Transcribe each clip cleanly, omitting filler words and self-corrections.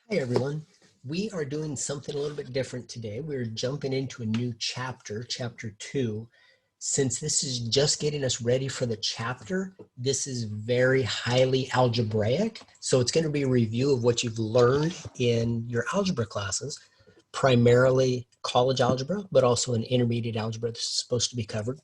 Hi everyone. We are doing something a little bit different today. We're jumping into a new chapter, chapter 2. Since this is just getting us ready for the chapter, this is very highly algebraic. So it's going to be a review of what you've learned in your algebra classes, primarily college algebra, but also an intermediate algebra that's supposed to be covered.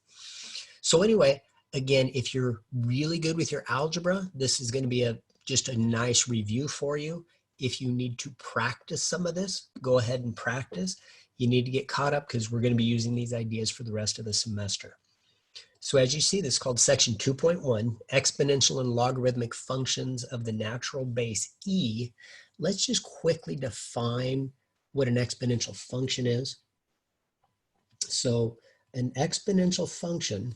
So anyway, again, if you're really good with your algebra, this is going to be just a nice review for you. If you need to practice some of this, go ahead and practice. You need to get caught up because we're going to be using these ideas for the rest of the semester. So as you see, this is called section 2.1, exponential and logarithmic functions of the natural base e. Let's just quickly define what an exponential function is. So an exponential function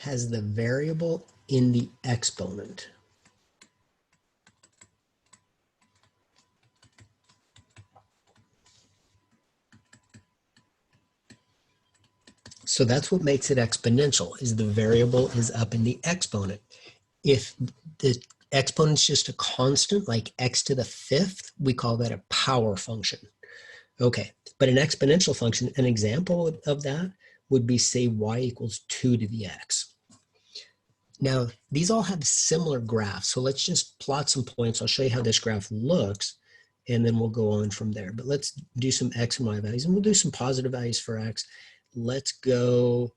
has the variable in the exponent. So that's what makes it exponential, is the variable is up in the exponent. If the exponent's just a constant, like x to the fifth, we call that a power function. Okay, but an exponential function, an example of that would be, say, y equals 2 to the x. Now, these all have similar graphs, so let's just plot some points. I'll show you how this graph looks, and then we'll go on from there. But let's do some x and y values, and we'll do some positive values for x. Let's go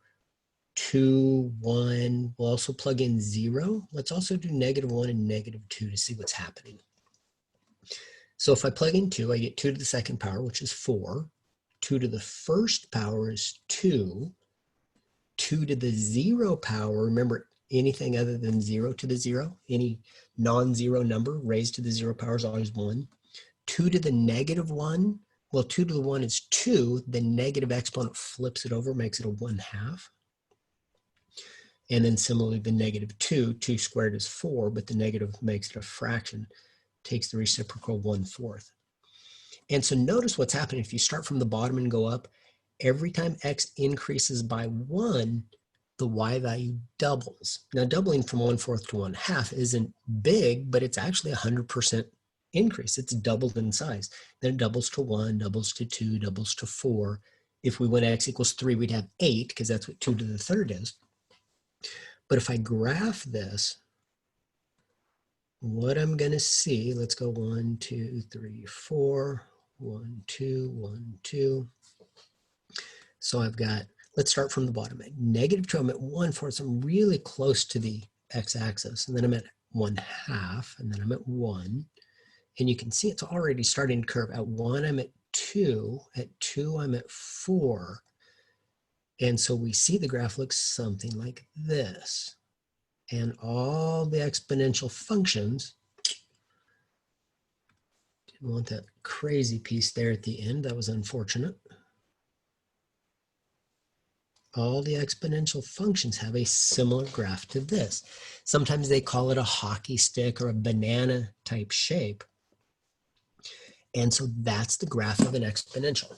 2, 1. We'll also plug in 0. Let's also do -1 and -2 to see what's happening. So if I plug in 2, I get 2 to the second power, which is 4. 2 to the first power is 2. 2 to the 0 power, remember, anything other than 0 to the 0, any non-zero number raised to the 0 power is always 1. 2 to the -1, well, 2 to the 1 is 2. The negative exponent flips it over, makes it a 1/2. And then similarly, the -2, 2 squared is 4, but the negative makes it a fraction, takes the reciprocal 1/4. And so notice what's happening. If you start from the bottom and go up, every time x increases by 1, the y value doubles. Now, doubling from 1/4 to 1/2 isn't big, but it's actually 100% increase. It's doubled in size. Then it doubles to 1, doubles to 2, doubles to 4. If we went x equals 3, we'd have 8, because that's what 2 to the third is. But if I graph this, what I'm going to see, let's go 1, 2, 3, 4, 1, 2, 1, 2. So I've got, let's start from the bottom. At -2, I'm at 1/4, so I'm really close to the x-axis. And then I'm at 1/2, and then I'm at 1. And you can see it's already starting to curve. At 1, I'm at 2. At 2, I'm at 4. And so we see the graph looks something like this. And all the exponential functions, didn't want that crazy piece there at the end. That was unfortunate. All the exponential functions have a similar graph to this. Sometimes they call it a hockey stick or a banana type shape. And so that's the graph of an exponential.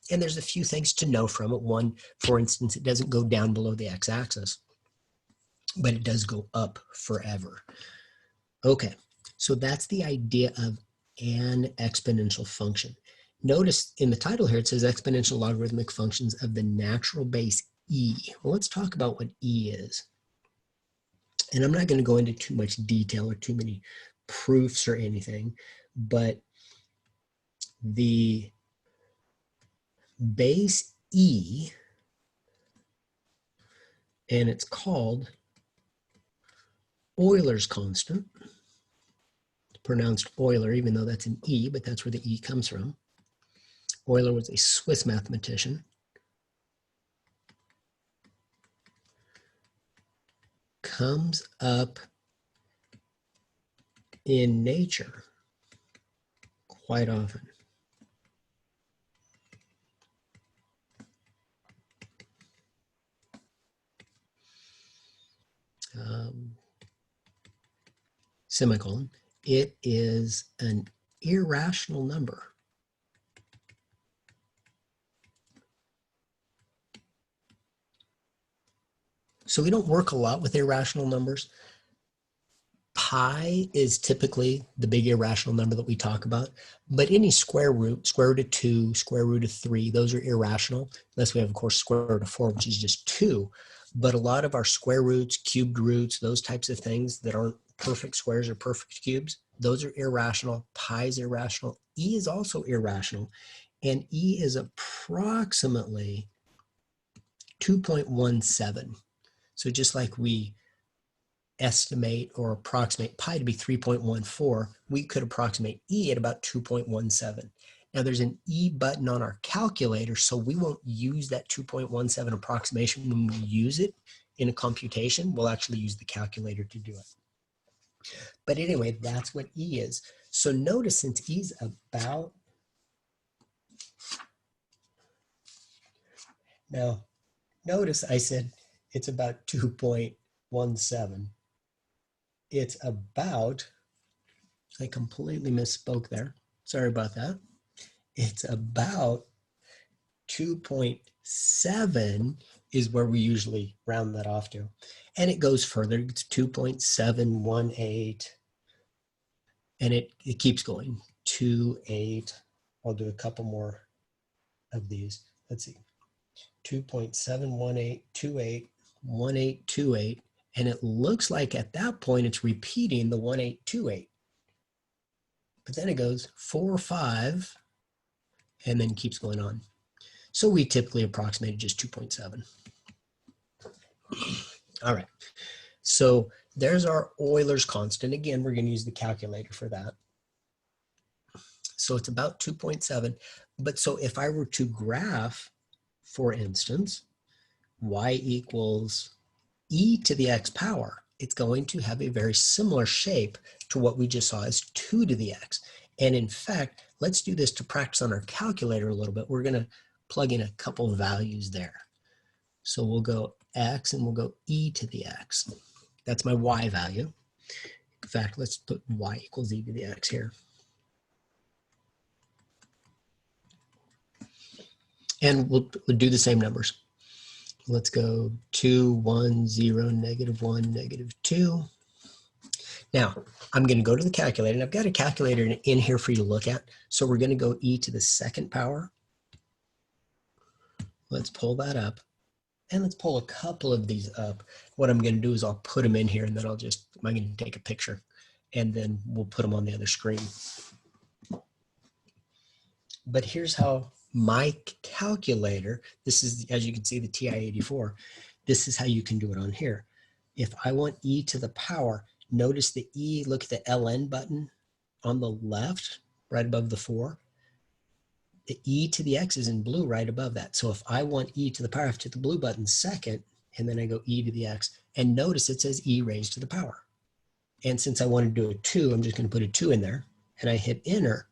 And there's a few things to know from it. One, for instance, it doesn't go down below the x-axis, but it does go up forever. Okay, so that's the idea of an exponential function. Notice in the title here, it says exponential logarithmic functions of the natural base e. Well, let's talk about what e is. And I'm not going to go into too much detail or too many proofs or anything, but the base e, and it's called Euler's constant, pronounced Euler, even though that's an e, but that's where the e comes from. Euler was a Swiss mathematician. Comes up in nature quite often. Semicolon. It is an irrational number. So we don't work a lot with irrational numbers. Pi is typically the big irrational number that we talk about, but any square root of 2, square root of 3, those are irrational, unless we have, of course, square root of 4, which is just 2. But a lot of our square roots, cubed roots, those types of things that aren't perfect squares or perfect cubes, those are irrational. Pi is irrational. E is also irrational, and E is approximately 2.17. So just like we estimate or approximate pi to be 3.14, we could approximate E at about 2.17. Now there's an E button on our calculator, so we won't use that 2.17 approximation when we use it in a computation. We'll actually use the calculator to do it. But anyway, that's what E is. So notice since E's about, now notice I said it's about 2.17. It's about, I completely misspoke there. Sorry about that. It's about 2.7 is where we usually round that off to. And it goes further. It's 2.718. And it keeps going. 2.8. I'll do a couple more of these. Let's see. 2.71828, 1828. And it looks like at that point it's repeating the 1828. But then it goes 4, 5, and then keeps going on. So we typically approximated just 2.7. All right. So there's our Euler's constant. Again, we're going to use the calculator for that. So it's about 2.7. But so if I were to graph, for instance, y equals e to the x power, it's going to have a very similar shape to what we just saw as 2 to the x. And in fact, let's do this to practice on our calculator a little bit. We're going to plug in a couple of values there. So we'll go x and we'll go e to the x. That's my y value. In fact, let's put y equals e to the x here. And we'll do the same numbers. Let's go 2, 1, 0, -1, -2. Now, I'm going to go to the calculator, and I've got a calculator in here for you to look at. So we're going to go e to the second power. Let's pull that up. And let's pull a couple of these up. What I'm going to do is I'll put them in here, and then I'm going to take a picture, and then we'll put them on the other screen. But here's how my calculator, this is, as you can see, the TI-84, this is how you can do it on here. If I want e to the power, notice the e, look at the ln button on the left, right above the 4. The e to the x is in blue right above that. So if I want e to the power, I have to hit the blue button second, and then I go e to the x. And notice it says e raised to the power. And since I want to do a 2, I'm just going to put a 2 in there, and I hit enter.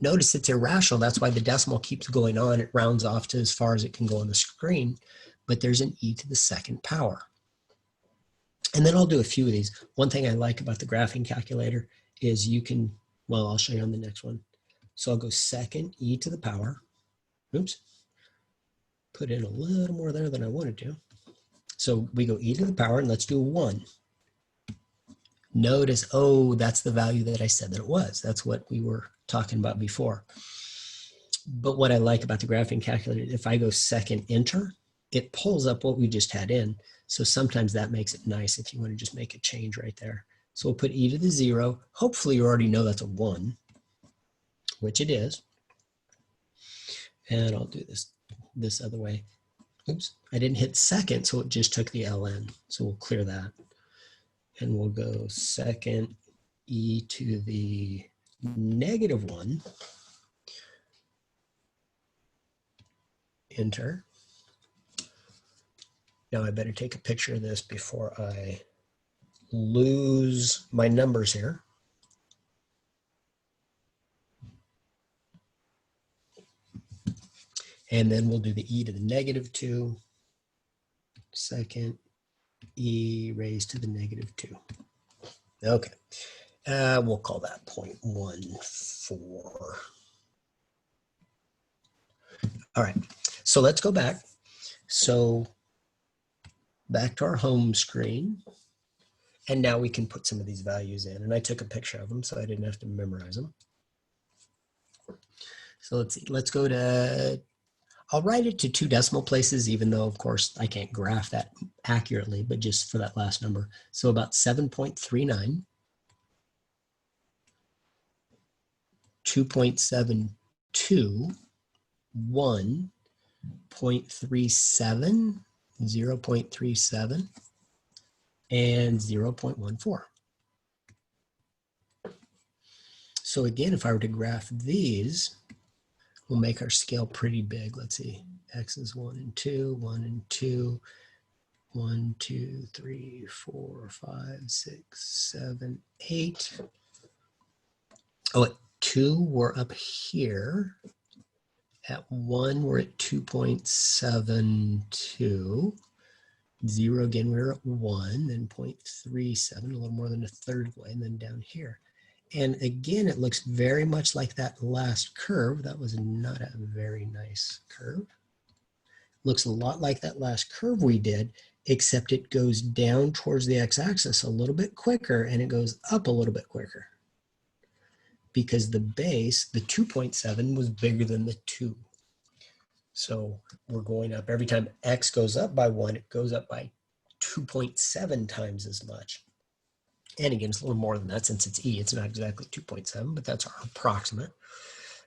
Notice it's irrational. That's why the decimal keeps going on. It rounds off to as far as it can go on the screen, but there's an e to the second power. And then I'll do a few of these. One thing I like about the graphing calculator is you can, well, I'll show you on the next one. So I'll go second e to the power. Oops. Put in a little more there than I wanted to. So we go e to the power, and let's do a 1. Notice, oh, that's the value that I said that it was. That's what we were talking about before. But what I like about the graphing calculator, if I go second enter, it pulls up what we just had in. So sometimes that makes it nice if you want to just make a change right there. So we'll put e to the 0. Hopefully you already know that's a 1, which it is. And I'll do this other way. Oops, I didn't hit second, so it just took the ln. So we'll clear that. And we'll go second e to the -1. Enter. Now I better take a picture of this before I lose my numbers here. And then we'll do the e to the -2. Second e raised to the -2. Okay. We'll call that 0.14. All right. So let's go back. So back to our home screen. And now we can put some of these values in. And I took a picture of them so I didn't have to memorize them. So let's see, let's go to, I'll write it to 2 decimal places, even though of course I can't graph that accurately, but just for that last number. So about 7.39, 2.72, 1, 0.37, 0.37, and 0.14. So again, if I were to graph these, we'll make our scale pretty big. Let's see, x is 1 and 2, 1 and 2, 1, 2, 3, 4, 5, 6, 7, 8. Oh, at 2, we're up here. At 1, we're at 2.72. 0, again, we're at 1, then 0.37, a little more than a third way, and then down here. And again, it looks very much like that last curve. That was not a very nice curve. Looks a lot like that last curve we did, except it goes down towards the x-axis a little bit quicker, and it goes up a little bit quicker. Because the base, the 2.7, was bigger than the 2. So we're going up. Every time x goes up by 1, it goes up by 2.7 times as much. And again, it's a little more than that since it's e. It's not exactly 2.7, but that's our approximate.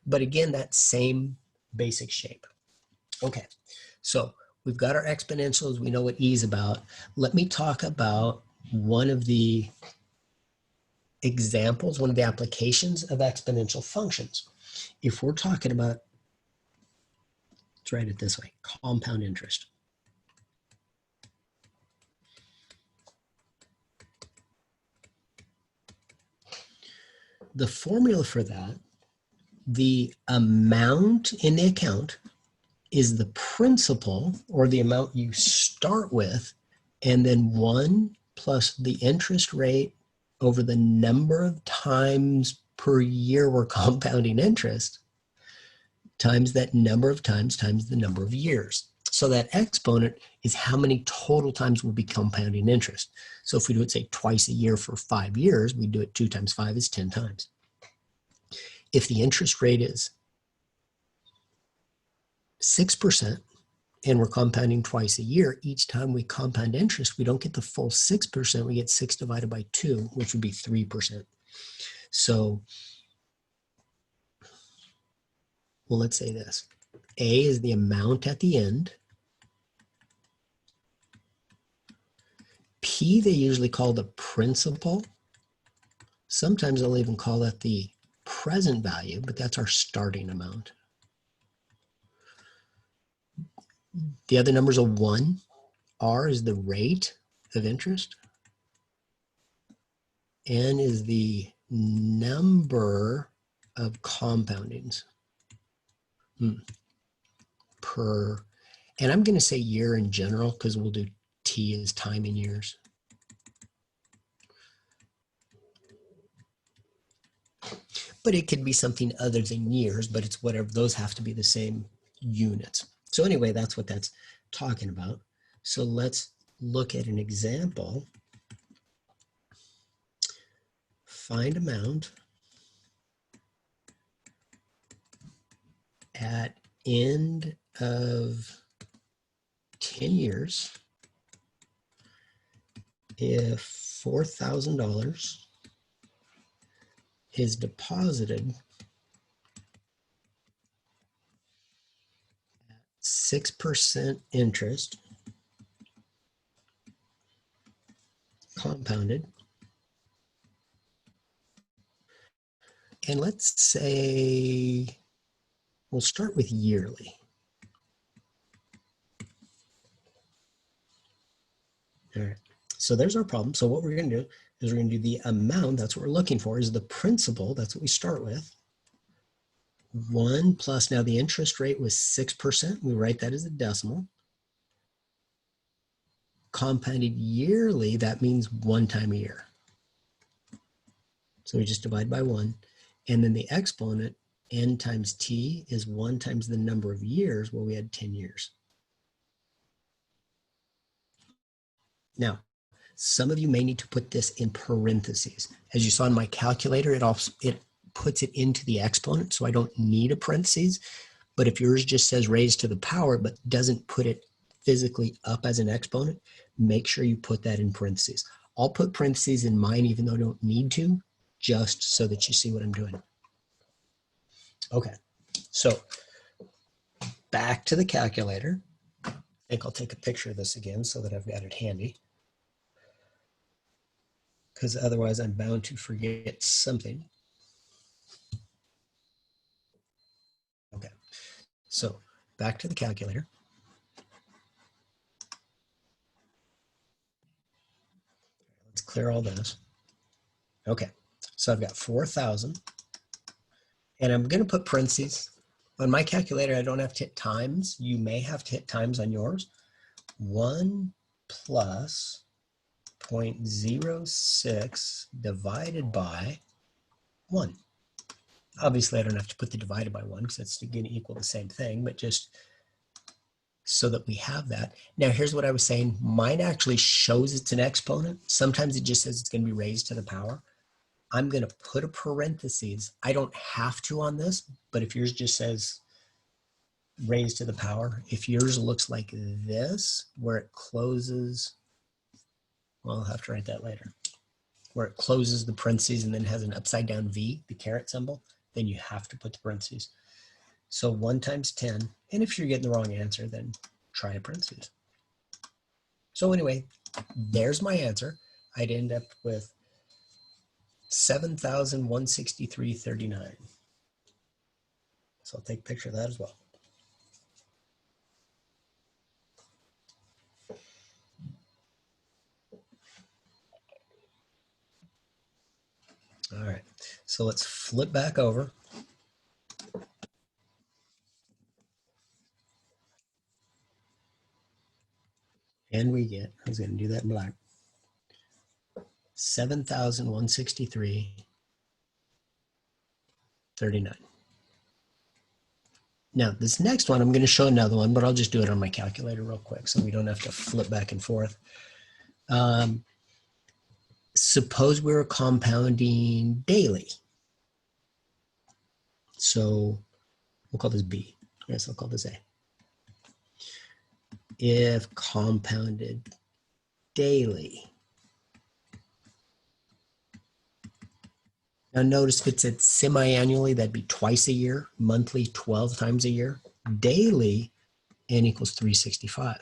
But again, that same basic shape. Okay, so we've got our exponentials. We know what e is about. Let me talk about one of the examples, one of the applications of exponential functions. If we're talking about, let's write it this way, compound interest. The formula for that, the amount in the account is the principal, or the amount you start with, and then 1 plus the interest rate over the number of times per year we're compounding interest, times that number of times times the number of years. So that exponent is how many total times we'll be compounding interest. So if we do it, say, twice a year for 5 years, we do it 2 times 5 is 10 times. If the interest rate is 6%, and we're compounding twice a year, each time we compound interest, we don't get the full 6%, we get 6 divided by 2, which would be 3%. So, well, let's say this. A is the amount at the end. P they usually call the principal. Sometimes they'll even call that the present value, but that's our starting amount. The other number's a 1. R is the rate of interest. N is the number of compoundings per, and I'm going to say year in general because we'll do T as time in years. But it could be something other than years, but it's whatever, those have to be the same units. So anyway, that's what that's talking about. So let's look at an example. Find amount at end of 10 years if $4,000 is deposited at 6% interest compounded. And let's say we'll start with yearly. All right, so there's our problem. So what we're going to do is we're going to do the amount, that's what we're looking for, is the principal, that's what we start with. 1 plus, now the interest rate was 6%, we write that as a decimal. Compounded yearly, that means 1 time a year. So we just divide by 1. And then the exponent, n times t, is 1 times the number of years. Well, we had 10 years. Now, some of you may need to put this in parentheses. As you saw in my calculator, it puts it into the exponent, so I don't need a parentheses. But if yours just says raised to the power, but doesn't put it physically up as an exponent, make sure you put that in parentheses. I'll put parentheses in mine even though I don't need to, just so that you see what I'm doing. Okay, so back to the calculator. I think I'll take a picture of this again so that I've got it handy, because otherwise I'm bound to forget something. Okay, so back to the calculator. Let's clear all this. Okay, so I've got 4,000, and I'm going to put parentheses. On my calculator, I don't have to hit times. You may have to hit times on yours. 1 plus 0.06 divided by 1. Obviously, I don't have to put the divided by 1 because it's going to equal the same thing, but just so that we have that. Now, here's what I was saying. Mine actually shows it's an exponent. Sometimes it just says it's going to be raised to the power. I'm going to put a parentheses. I don't have to on this, but if yours just says raised to the power, if yours looks like this, where it closes, well, I'll have to write that later, where it closes the parentheses and then has an upside down V, the caret symbol, then you have to put the parentheses. So 1 times 10, and if you're getting the wrong answer, then try a parentheses. So anyway, there's my answer. I'd end up with 7,163.39. So I'll take a picture of that as well. All right, so let's flip back over. And we get, I was going to do that in black, 7,163.39. Now, this next one, I'm going to show another one, but I'll just do it on my calculator real quick so we don't have to flip back and forth. Suppose we're compounding daily. So we'll call this B. Yes, I'll call this A. If compounded daily. Now notice if it's at semi-annually, that'd be twice a year, monthly 12 times a year, daily, n equals 365.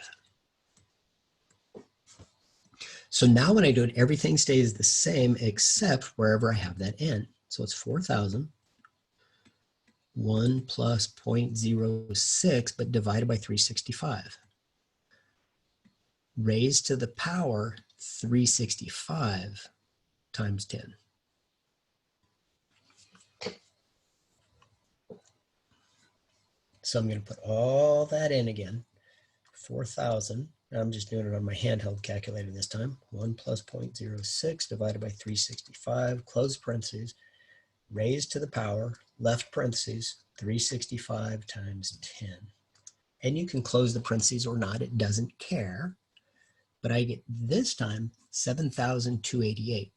So now when I do it, everything stays the same except wherever I have that n. So it's 4,000, 1 plus 0.06, but divided by 365. Raised to the power 365 times 10. So I'm going to put all that in again. 4,000. I'm just doing it on my handheld calculator this time. 1 plus 0.06 divided by 365, close parentheses, raised to the power, left parentheses, 365 times 10. And you can close the parentheses or not, it doesn't care. But I get this time 7,288.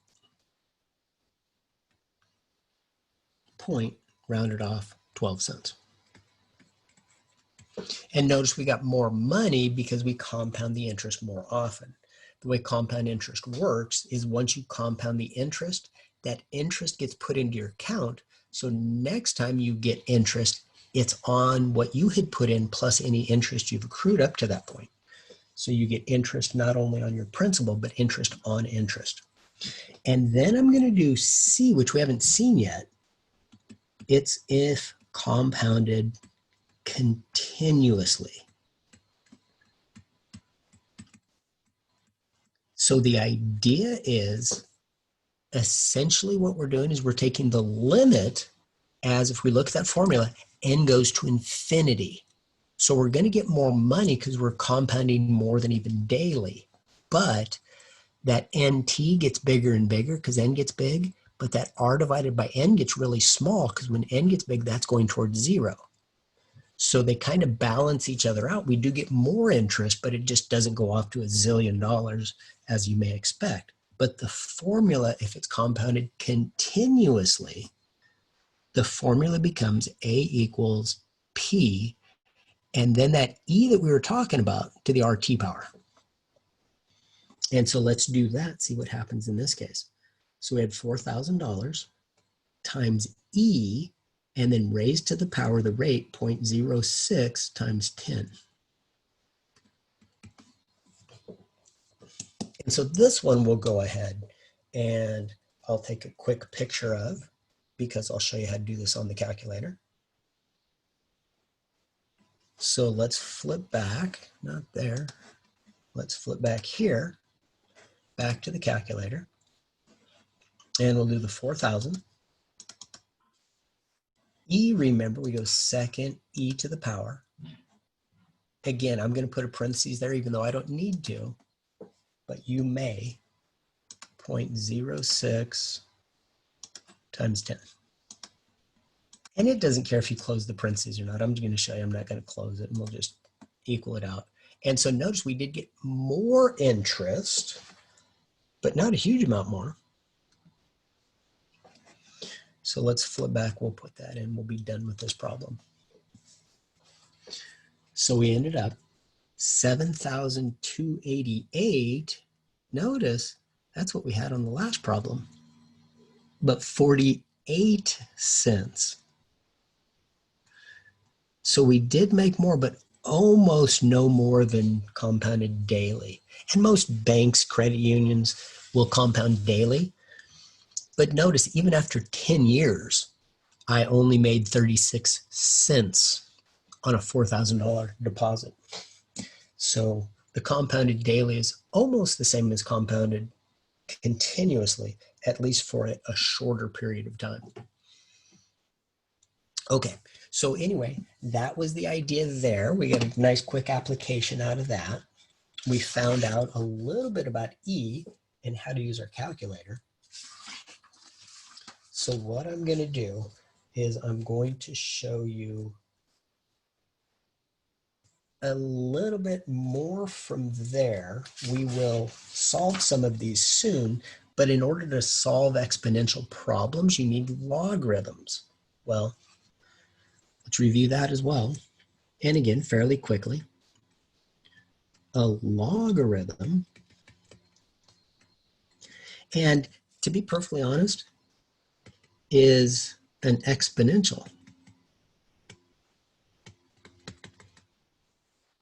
Point, rounded off, 12 cents. And notice we got more money because we compound the interest more often. The way compound interest works is once you compound the interest, that interest gets put into your account. So next time you get interest, it's on what you had put in plus any interest you've accrued up to that point. So you get interest not only on your principal, but interest on interest. And then I'm going to do C, which we haven't seen yet. It's if compounded continuously. So the idea is essentially what we're doing is we're taking the limit as if we look at that formula, n goes to infinity. So we're going to get more money because we're compounding more than even daily. But that nt gets bigger and bigger because n gets big, but that r divided by n gets really small because when n gets big, that's going towards 0. So they kind of balance each other out. We do get more interest, but it just doesn't go off to $1 zillion as you may expect. But the formula, if it's compounded continuously, the formula becomes A equals P, and then that E that we were talking about to the RT power. And so let's do that, see what happens in this case. So we had $4,000 times E, and then raised to the power of the rate 0.06 times 10. And so this one we'll go ahead and I'll take a quick picture of, because I'll show you how to do this on the calculator. So let's flip back, not there. Let's flip back here, back to the calculator. And we'll do the 4,000. E, remember, we go second E to the power. Again, I'm going to put a parentheses there, even though I don't need to, but you may. 0.06 times 10. And it doesn't care if you close the parentheses or not. I'm just going to show you I'm not going to close it, and we'll just equal it out. And so notice we did get more interest, but not a huge amount more. So let's flip back. We'll put that in. We'll be done with this problem. So we ended up 7,288. Notice that's what we had on the last problem, but 48 cents. So we did make more, but almost no more than compounded daily. And most banks, credit unions will compound daily. But notice, even after 10 years, I only made 36 cents on a $4,000 deposit. So the compounded daily is almost the same as compounded continuously, at least for a shorter period of time. Okay, so anyway, that was the idea there. We got a nice quick application out of that. We found out a little bit about E and how to use our calculator. So what I'm going to do is I'm going to show you a little bit more from there. We will solve some of these soon, but in order to solve exponential problems, you need logarithms. Well, let's review that as well. And again, fairly quickly. A logarithm, and to be perfectly honest, is an exponential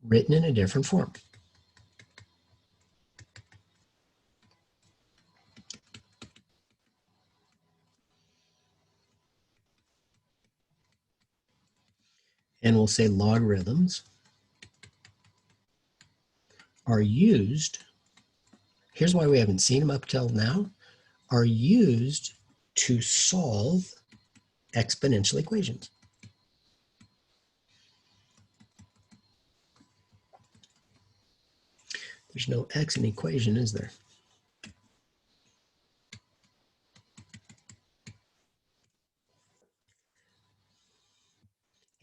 written in a different form. And we'll say logarithms are used, here's why we haven't seen them up till now, are used to solve exponential equations. There's no x in equation, is there?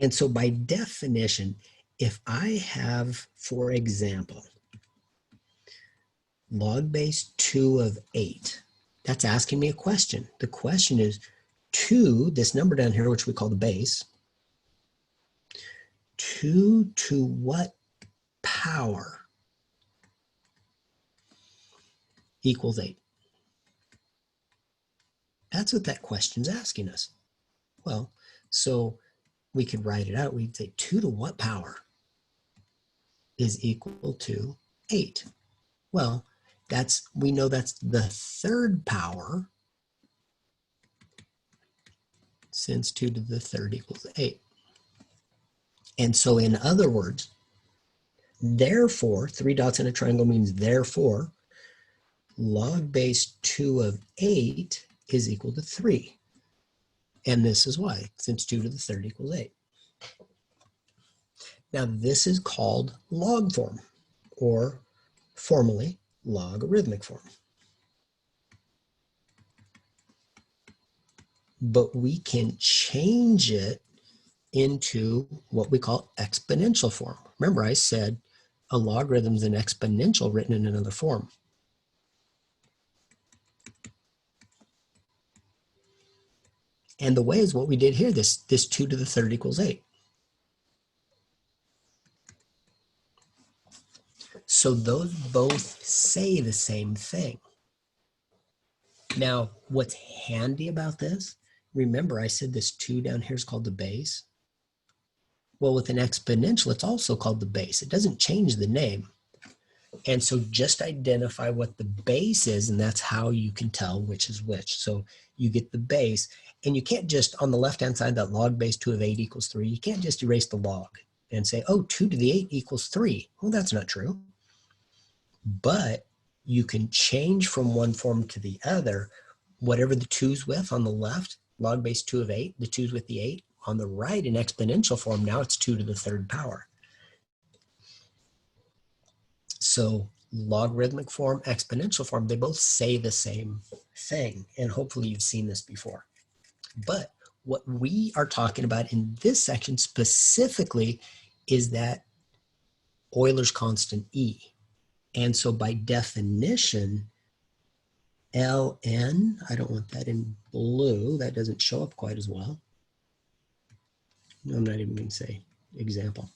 And so by definition, if I have, for example, log base 2 of 8, that's asking me a question. The question is 2, this number down here, which we call the base, 2 to what power equals 8? That's what that question's asking us. Well, so we could write it out. We'd say 2 to what power is equal to 8? Well, we know that's the third power, since 2 to the third equals 8. And so in other words, therefore, 3 dots in a triangle means therefore, log base 2 of 8 is equal to 3. And this is why, since 2 to the third equals 8. Now this is called log form, or formally logarithmic form. But we can change it into what we call exponential form. Remember, I said a logarithm is an exponential written in another form. And the way is what we did here, this 2 to the third equals 8. So those both say the same thing. Now, what's handy about this, remember I said this 2 down here is called the base. Well, with an exponential, it's also called the base. It doesn't change the name. And so just identify what the base is, and that's how you can tell which is which. So you get the base, and you can't just, on the left-hand side, that log base 2 of 8 equals 3, you can't just erase the log and say, oh, 2 to the 8 equals 3. Well, that's not true. But you can change from one form to the other, whatever the 2's with on the left, log base 2 of 8, the 2's with the 8. On the right, in exponential form, now it's 2 to the third power. So logarithmic form, exponential form, they both say the same thing. And hopefully you've seen this before. But what we are talking about in this section specifically is that Euler's constant E. And so by definition, ln, I don't want that in blue, that doesn't show up quite as well. I'm not even going to say example.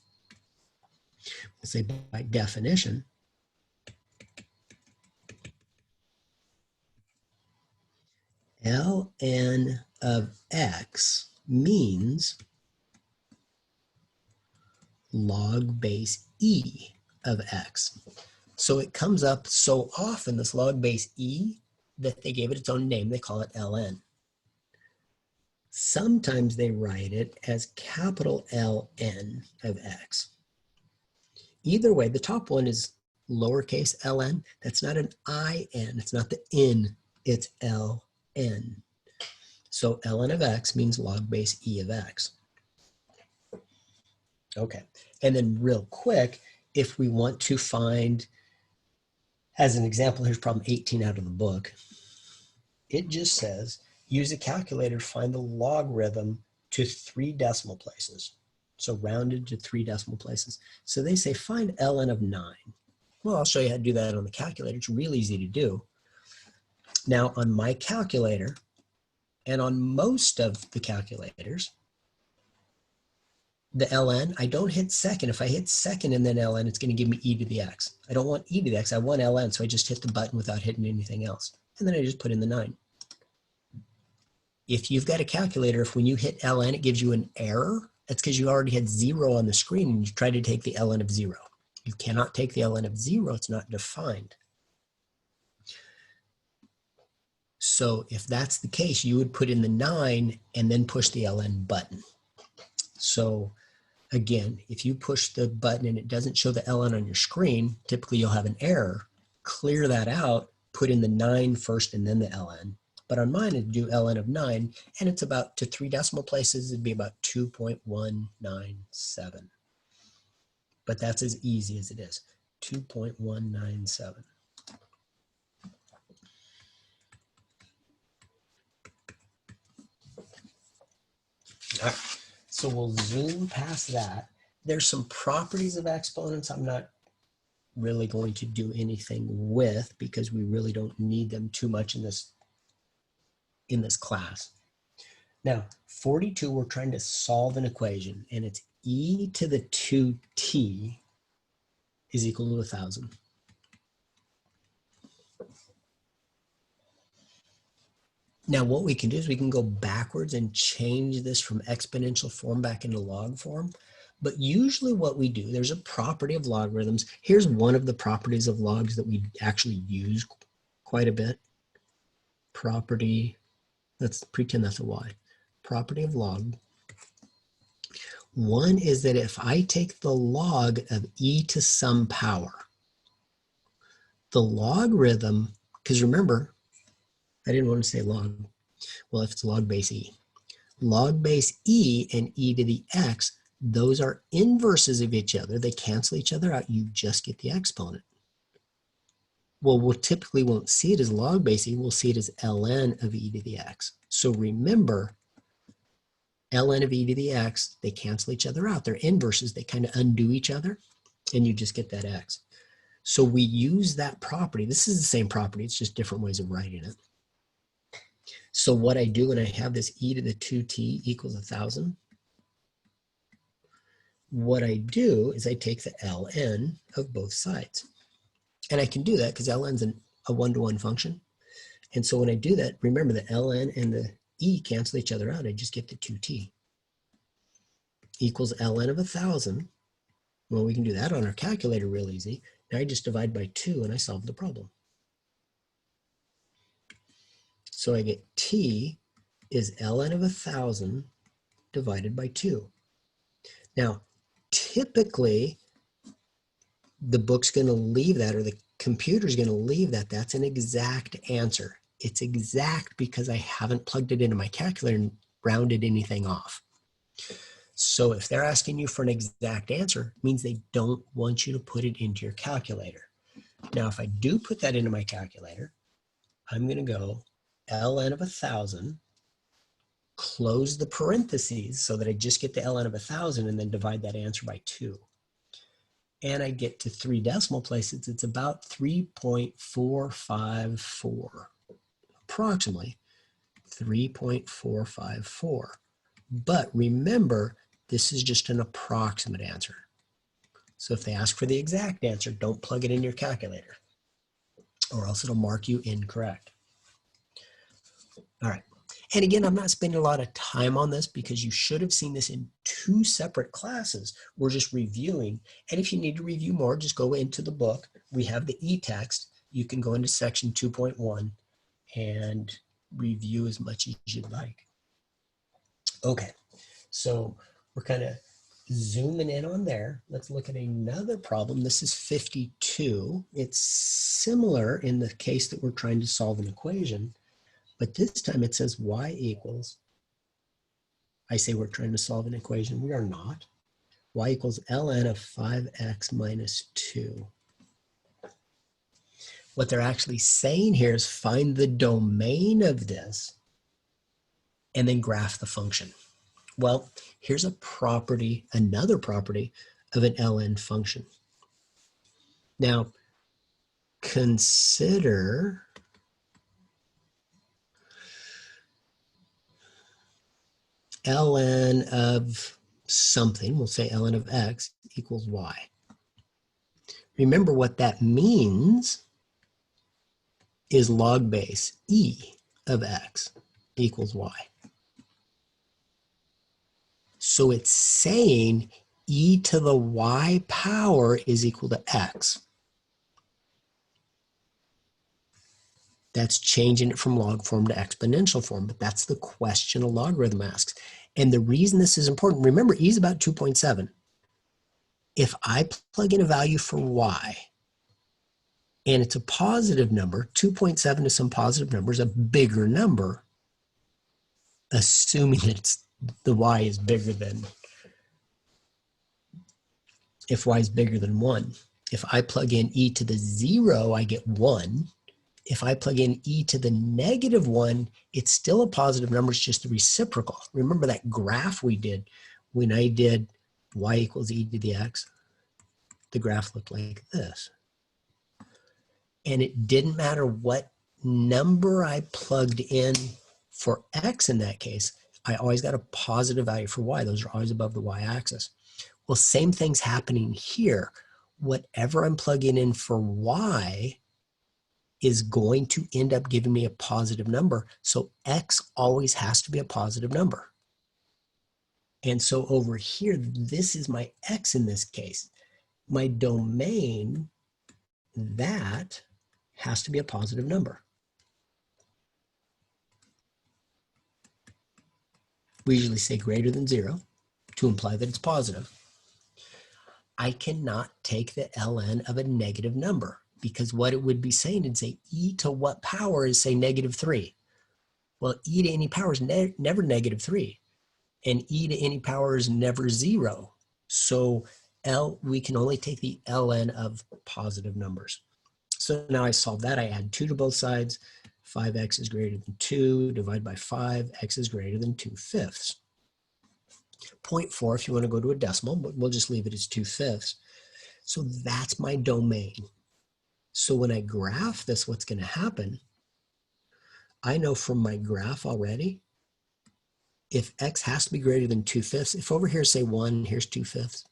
I'll say by definition, ln of x means log base e of x. So it comes up so often, this log base e, that they gave it its own name. They call it ln. Sometimes they write it as capital Ln of x. Either way, the top one is lowercase ln. That's not an in. It's not the n. It's ln. So ln of x means log base e of x. Okay, and then real quick, if we want to find, as an example, here's problem 18 out of the book. It just says, use a calculator to find the logarithm to 3 decimal places. So rounded to 3 decimal places. So they say find ln of 9. Well, I'll show you how to do that on the calculator. It's real easy to do. Now on my calculator, and on most of the calculators, the ln, I don't hit second. If I hit second and then ln, it's going to give me e to the x. I don't want e to the x, I want ln, so I just hit the button without hitting anything else. And then I just put in the 9. If you've got a calculator, if when you hit ln, it gives you an error, that's because you already had 0 on the screen and you tried to take the ln of 0. You cannot take the ln of 0, it's not defined. So if that's the case, you would put in the 9 and then push the ln button. So again, if you push the button and it doesn't show the ln on your screen, typically you'll have an error. Clear that out, put in the 9 first and then the ln. But on mine, it'd do ln of 9, and it's about, to 3 decimal places, it'd be about 2.197. But that's as easy as it is, 2.197. All right, so we'll zoom past that. There's some properties of exponents I'm not really going to do anything with because we really don't need them too much in this class. Now, 42, we're trying to solve an equation, and it's e to the 2t is equal to 1,000. Now, what we can do is we can go backwards and change this from exponential form back into log form. But usually what we do, there's a property of logarithms. Here's one of the properties of logs that we actually use quite a bit. Property, let's pretend that's a y. Property of log. One is that if I take the log of e to some power, the logarithm, because remember, I didn't want to say log. Well, if it's log base e. Log base e and e to the x, those are inverses of each other. They cancel each other out. You just get the exponent. Well, we typically won't see it as log base e. We'll see it as ln of e to the x. So remember, ln of e to the x, they cancel each other out. They're inverses. They kind of undo each other, and you just get that x. So we use that property. This is the same property. It's just different ways of writing it. So what I do when I have this e to the 2t equals 1,000, what I do is I take the ln of both sides. And I can do that because ln's a one-to-one function. And so when I do that, remember the ln and the e cancel each other out. I just get the 2t equals ln of 1,000. Well, we can do that on our calculator real easy. Now I just divide by 2 and I solve the problem. So I get t is ln of 1,000 divided by 2. Now, typically, the book's going to leave that, or the computer's going to leave that. That's an exact answer. It's exact because I haven't plugged it into my calculator and rounded anything off. So if they're asking you for an exact answer, it means they don't want you to put it into your calculator. Now, if I do put that into my calculator, I'm going to go ln of 1,000, close the parentheses so that I just get the ln of 1,000 and then divide that answer by 2. And I get to 3 decimal places. It's about 3.454, approximately 3.454. But remember, this is just an approximate answer. So if they ask for the exact answer, don't plug it in your calculator, or else it'll mark you incorrect. All right. And again, I'm not spending a lot of time on this because you should have seen this in 2 separate classes. We're just reviewing. And if you need to review more, just go into the book. We have the e-text. You can go into section 2.1 and review as much as you'd like. Okay, so we're kind of zooming in on there. Let's look at another problem. This is 52. It's similar in the case that we're trying to solve an equation. But this time it says y equals, I say we're trying to solve an equation. We are not. Y equals ln of 5x minus 2. What they're actually saying here is find the domain of this and then graph the function. Well, here's a property, another property of an ln function. Now, consider ln of something, we'll say ln of x equals y. Remember what that means is log base e of x equals y. So it's saying e to the y power is equal to x. That's changing it from log form to exponential form, but that's the question a logarithm asks. And the reason this is important, remember e is about 2.7. If I plug in a value for y, and it's a positive number, 2.7 is some positive number, is a bigger number, assuming it's the y is bigger than, if y is bigger than 1. If I plug in e to the 0, I get 1. If I plug in e to the negative 1, it's still a positive number, it's just the reciprocal. Remember that graph we did when I did y equals e to the x? The graph looked like this. And it didn't matter what number I plugged in for x in that case, I always got a positive value for y. Those are always above the y-axis. Well, same thing's happening here. Whatever I'm plugging in for y is going to end up giving me a positive number. So x always has to be a positive number. And so over here, this is my x in this case. My domain, that has to be a positive number. We usually say greater than 0 to imply that it's positive. I cannot take the ln of a negative number, because what it would be saying is say e to what power is, say, negative 3. Well, e to any power is never negative 3, and e to any power is never 0. So we can only take the ln of positive numbers. So now I solve that. I add 2 to both sides. 5x is greater than 2, divide by 5, x is greater than 2/5. 0.4 if you want to go to a decimal, but we'll just leave it as 2/5. So that's my domain. So when I graph this, what's going to happen, I know from my graph already, if x has to be greater than 2/5, if over here say 1, here's 2/5,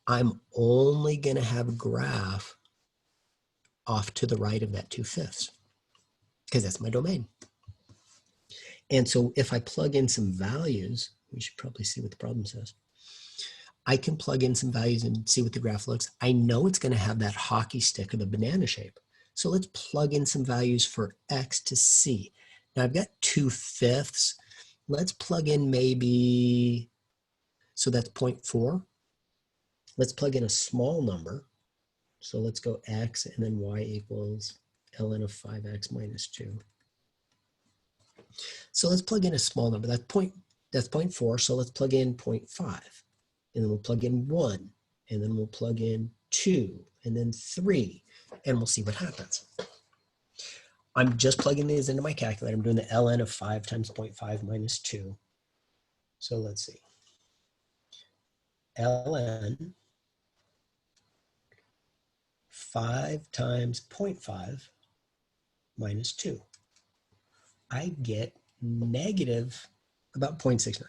I'm only going to have a graph off to the right of that 2/5 because that's my domain. And so if I plug in some values, we should probably see what the problem says. I can plug in some values and see what the graph looks. I know it's going to have that hockey stick or the banana shape. So let's plug in some values for x to see. Now I've got 2/5. Let's plug in maybe, so that's 0.4. Let's plug in a small number. So let's go x and then y equals ln of 5x minus 2. So let's plug in a small number. That's 0.4. So let's plug in 0.5. And then we'll plug in 1. And then we'll plug in 2. And then 3. And we'll see what happens. I'm just plugging these into my calculator. I'm doing the ln of 5 times 0.5 minus 2. So let's see. ln 5 times 0.5 minus 2. I get negative about 0.69.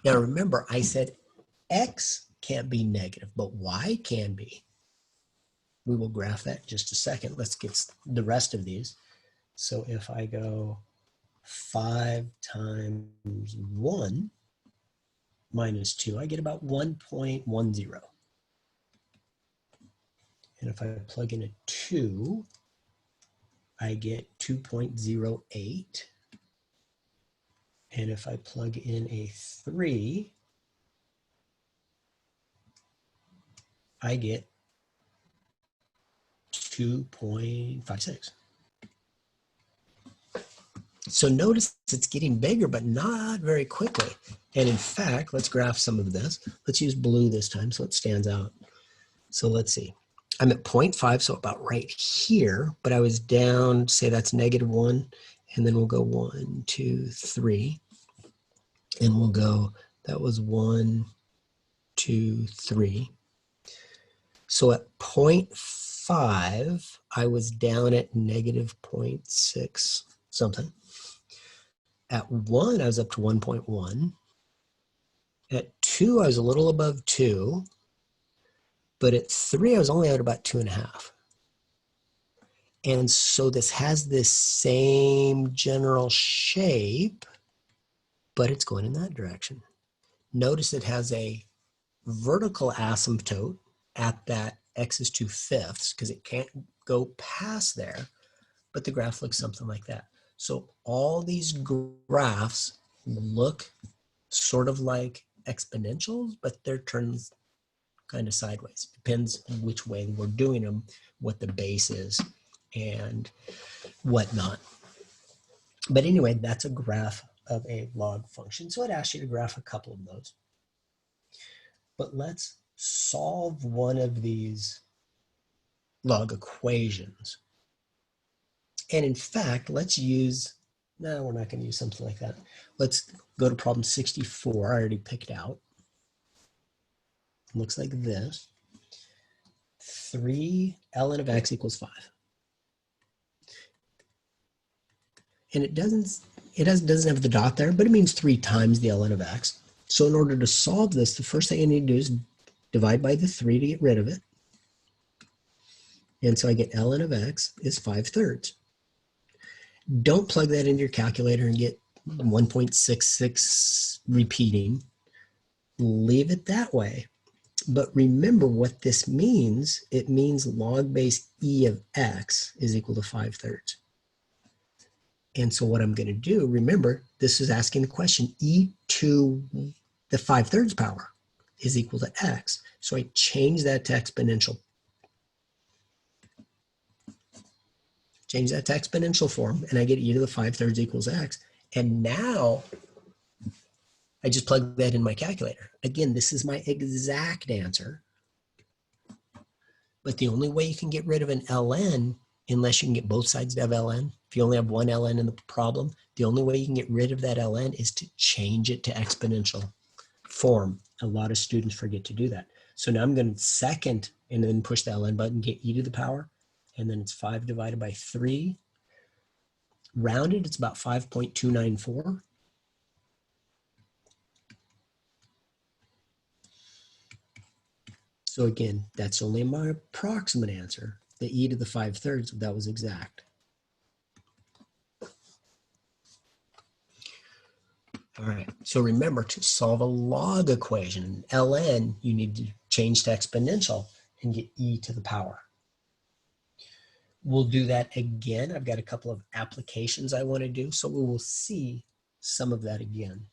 Now remember, I said x can't be negative, but y can be. We will graph that in just a second. Let's get the rest of these. So if I go 5 times 1 minus 2, I get about 1.10. And if I plug in a 2, I get 2.08. And if I plug in a 3, I get 2.56. So notice it's getting bigger, but not very quickly. And in fact, let's graph some of this. Let's use blue this time so it stands out. So let's see. I'm at 0.5, so about right here, but I was down, say that's -1, and then we'll go 1, 2, 3, and we'll go, that was 1, 2, 3. So at 0.5, I was down at -0.6 something. At 1, I was up to 1.1. At 2, I was a little above 2. But at 3, I was only at about 2.5. And so this has this same general shape, but it's going in that direction. Notice it has a vertical asymptote at that x is 2/5 because it can't go past there, but the graph looks something like that. So all these graphs look sort of like exponentials, but they're turned kind of sideways. Depends which way we're doing them, what the base is, and whatnot. But anyway, that's a graph of a log function. So it asks you to graph a couple of those. But let's solve one of these log equations. And in fact, let's use, no, we're not going to use something like that. Let's go to problem 64, I already picked out. It looks like this. 3 ln of x equals 5. And it doesn't have the dot there, but it means 3 times the ln of x. So in order to solve this, the first thing I need to do is divide by the 3 to get rid of it. And so I get ln of x is 5/3. Don't plug that into your calculator and get 1.66 repeating. Leave it that way. But remember what this means. It means log base e of x is equal to 5/3. And so what I'm going to do, remember, this is asking the question, e to the 5/3 power is equal to x. So I change that to exponential. Change that to exponential form, and I get e to the 5/3 equals x. And now I just plug that in my calculator. Again, this is my exact answer. But the only way you can get rid of an ln, unless you can get both sides to have ln, If you only have one ln in the problem, the only way you can get rid of that ln is to change it to exponential form. A lot of students forget to do that. So now I'm going to second and then push the ln button, get e to the power, and then it's 5 divided by 3. Rounded, it's about 5.294. So again, that's only my approximate answer. The e to the 5/3, that was exact. All right, so remember, to solve a log equation, ln, you need to change to exponential and get e to the power. We'll do that again. I've got a couple of applications I want to do, so we will see some of that again.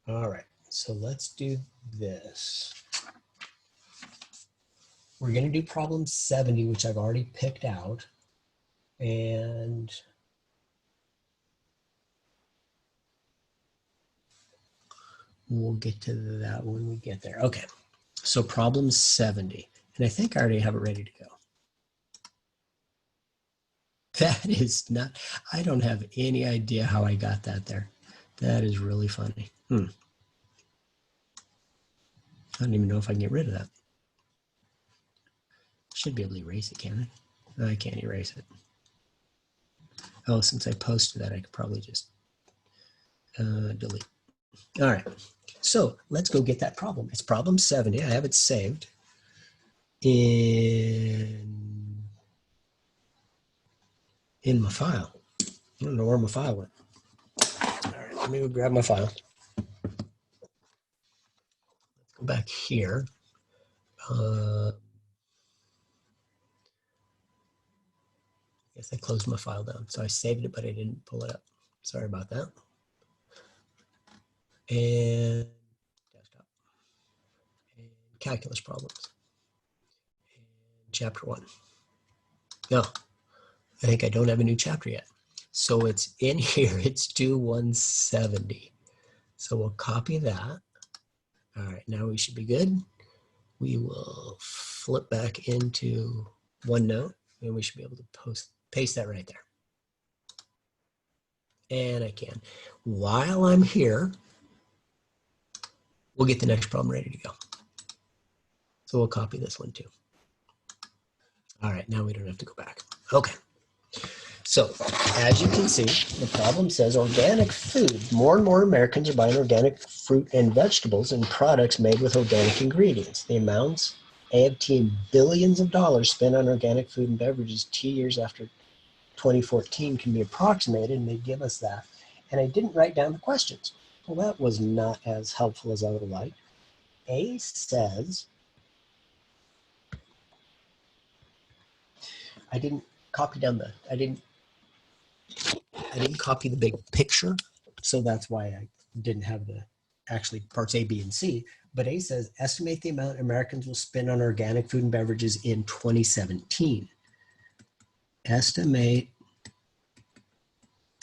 All right, so let's do this. We're going to do problem 70, which I've already picked out. And we'll get to that when we get there. Okay, so problem 70. And I think I already have it ready to go. That is not, I don't have any idea how I got that there. That is really funny. I don't even know if I can get rid of that. Should be able to erase it, can I? No, I can't erase it. Oh, since I posted that, I could probably just delete. All right, so let's go get that problem. It's problem 70. I have it saved in my file. I don't know where my file went. All right, let me go grab my file. Let's go back here. I guess I closed my file down. So I saved it, but I didn't pull it up. Sorry about that. And desktop. And calculus problems. And chapter 1. No, I think I don't have a new chapter yet. So it's in here, it's due 170. So we'll copy that. All right, now we should be good. We will flip back into OneNote and we should be able to paste that right there. And I can. While I'm here, we'll get the next problem ready to go. So we'll copy this one too. All right, now we don't have to go back. Okay. So as you can see, the problem says organic food. More and more Americans are buying organic fruit and vegetables and products made with organic ingredients. The amounts AFT in billions of dollars spent on organic food and beverages 2 years after 2014 can be approximated, and they give us that. And I didn't write down the questions. Well, that was not as helpful as I would have liked. A says, I didn't copy the big picture, so that's why I didn't have the actually parts A, B, and C. But A says, estimate the amount Americans will spend on organic food and beverages in 2017. Estimate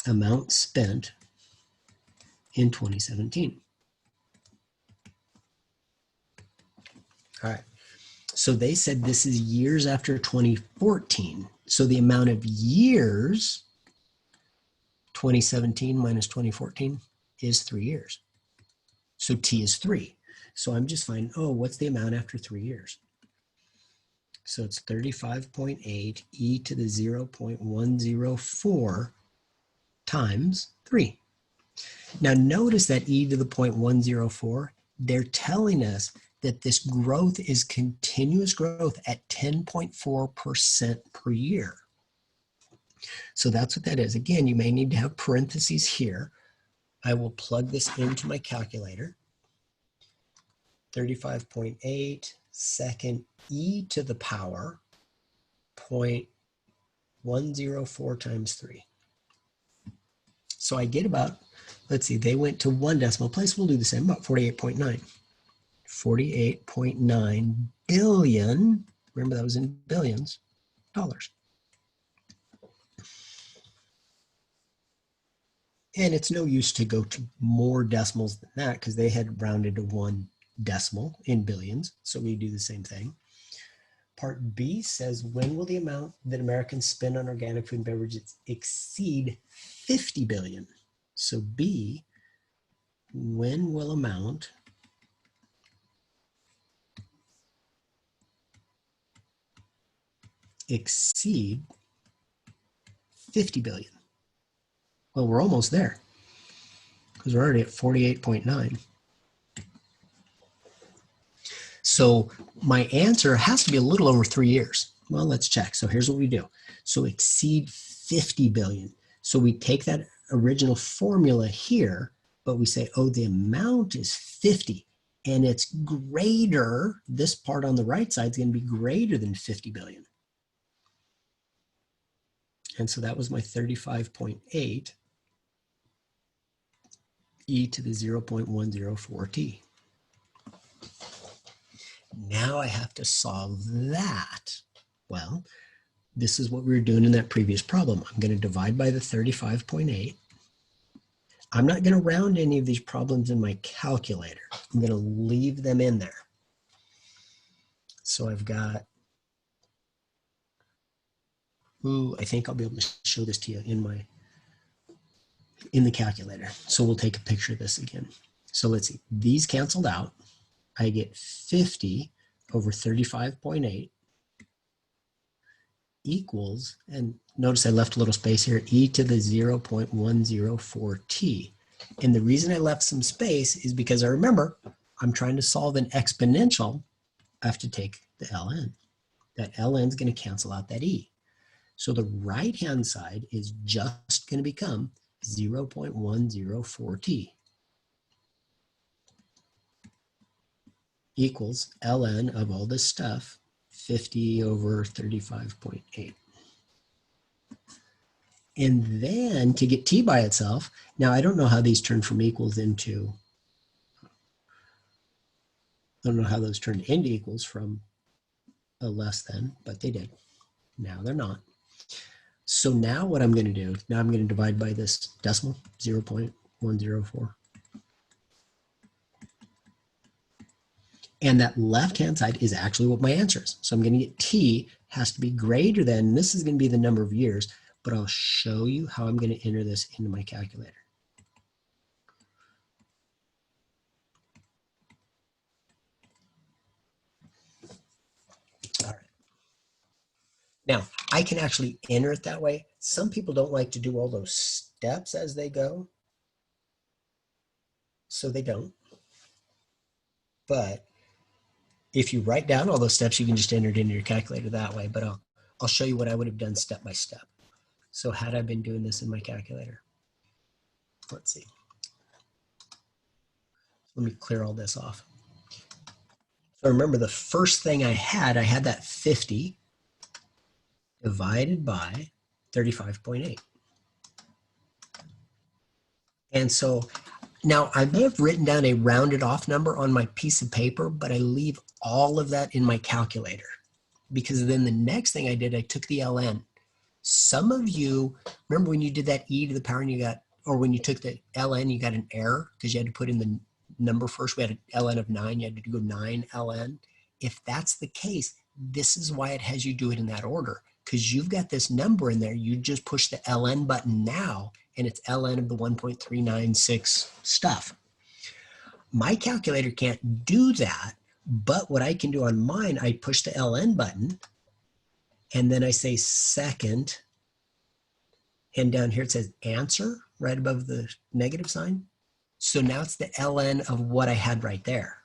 amount spent in 2017. All right. So they said this is years after 2014. So the amount of years, 2017 minus 2014, is 3 years. So T is 3. So I'm just finding, oh, what's the amount after 3 years? So it's 35.8 e to the 0.104 times 3. Now notice that e to the 0.104, they're telling us that this growth is continuous growth at 10.4% per year. So that's what that is. Again, you may need to have parentheses here. I will plug this into my calculator. 35.8 second e to the power 0.104 times 3. So I get about, let's see, they went to one decimal place. We'll do the same, about 48.9. 48.9 billion, remember that was in billions, dollars. And it's no use to go to more decimals than that because they had rounded to one decimal in billions. So we do the same thing. Part B says, when will the amount that Americans spend on organic food and beverages exceed 50 billion? So B, when will amount exceed 50 billion? Well, we're almost there because we're already at 48.9. So my answer has to be a little over 3 years. Well, let's check. So here's what we do. So exceed 50 billion. So we take that original formula here, but we say, oh, the amount is 50 and it's greater. This part on the right side is going to be greater than 50 billion. And so that was my 35.8 e to the 0.104t. Now I have to solve that. Well, this is what we were doing in that previous problem. I'm going to divide by the 35.8. I'm not going to round any of these problems in my calculator. I'm going to leave them in there. So I've got, I think I'll be able to show this to you in the calculator. So we'll take a picture of this again. So let's see, these canceled out. I get 50 over 35.8 equals, and notice I left a little space here, e to the 0.104t. And the reason I left some space is because I remember I'm trying to solve an exponential. I have to take the ln. That ln is going to cancel out that e. So the right-hand side is just going to become 0.104t equals ln of all this stuff, 50 over 35.8. And then to get t by itself, now I don't know how these turn from equals into, I don't know how those turned into equals from a less than, but they did. Now they're not. So now what I'm going to do, now I'm going to divide by this decimal, 0.104. And that left-hand side is actually what my answer is. So I'm going to get t has to be greater than, this is going to be the number of years, but I'll show you how I'm going to enter this into my calculator. All right. Now, I can actually enter it that way. Some people don't like to do all those steps as they go, so they don't. But if you write down all those steps, you can just enter it into your calculator that way. But I'll show you what I would have done step by step. So had I been doing this in my calculator, let's see. Let me clear all this off. So remember the first thing I had that 50 divided by 35.8. And so now I may have written down a rounded off number on my piece of paper, but I leave all of that in my calculator because then the next thing I did, I took the ln. Some of you, remember when you did that e to the power and you got, or when you took the ln, you got an error because you had to put in the number first. We had an ln of 9, you had to go 9 ln. If that's the case, this is why it has you do it in that order, because you've got this number in there. You just push the ln button now, and it's ln of the 1.396 stuff. My calculator can't do that, but what I can do on mine, I push the ln button, and then I say second, and down here it says answer right above the negative sign. So now it's the ln of what I had right there.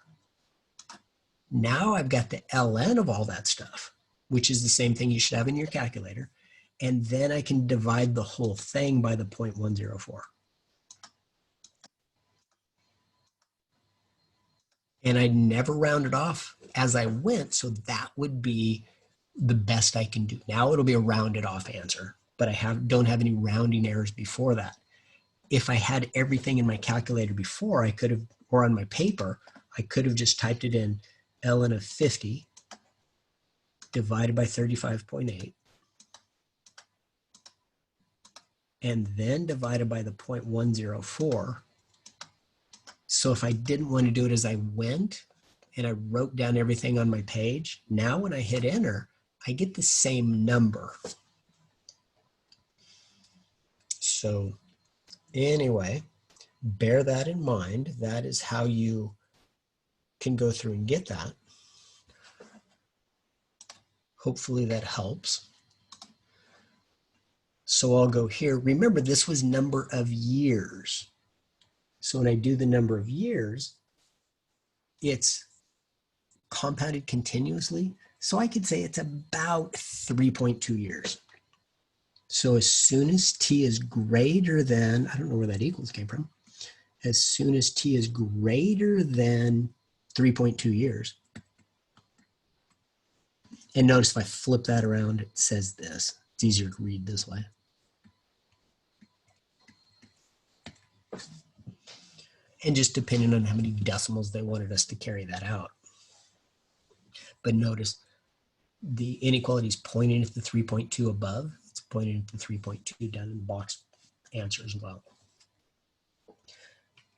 Now I've got the ln of all that stuff, which is the same thing you should have in your calculator. And then I can divide the whole thing by the 0.104. And I never rounded off as I went, so that would be the best I can do. Now it'll be a rounded off answer, but I don't have any rounding errors before that. If I had everything in my calculator before, I could have, or on my paper, I could have just typed it in ln of 50 divided by 35.8 and then divided by the 0.104. So if I didn't want to do it as I went, and I wrote down everything on my page. Now when I hit enter, I get the same number. So anyway, bear that in mind. That is how you can go through and get that. Hopefully that helps. So I'll go here. Remember, this was number of years. So when I do the number of years, it's compounded continuously. So I could say it's about 3.2 years. So as soon as t is greater than, I don't know where that equals came from. As soon as t is greater than 3.2 years. And notice if I flip that around, it says this. It's easier to read this way. And just depending on how many decimals they wanted us to carry that out. But notice the inequality is pointing at the 3.2 above. It's pointing at the 3.2 down in the box answer as well.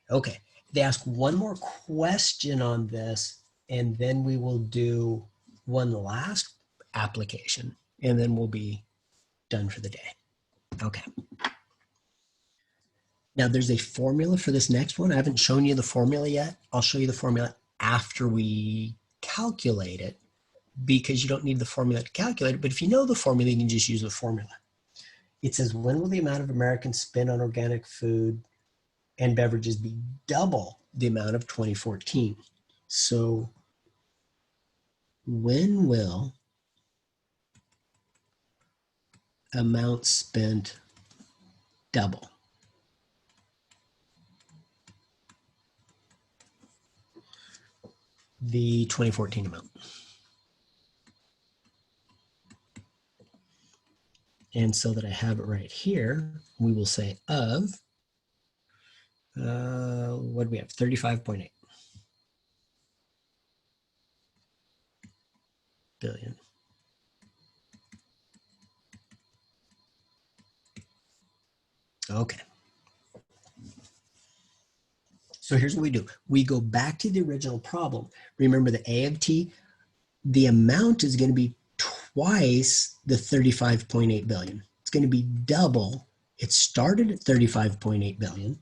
Okay, they ask one more question on this, and then we will do one last application, and then we'll be done for the day. Okay. Now there's a formula for this next one. I haven't shown you the formula yet. I'll show you the formula after we calculate it, because you don't need the formula to calculate it, but if you know the formula, you can just use the formula. It says, when will the amount of Americans spend on organic food and beverages be double the amount of 2014? So when will amount spent double? The 2014 amount. And so that I have it right here, we will say of, what do we have? 35.8 billion. Okay. So here's what we do. We go back to the original problem. Remember the A of t, the amount is going to be twice the 35.8 billion. It's going to be double. It started at 35.8 billion,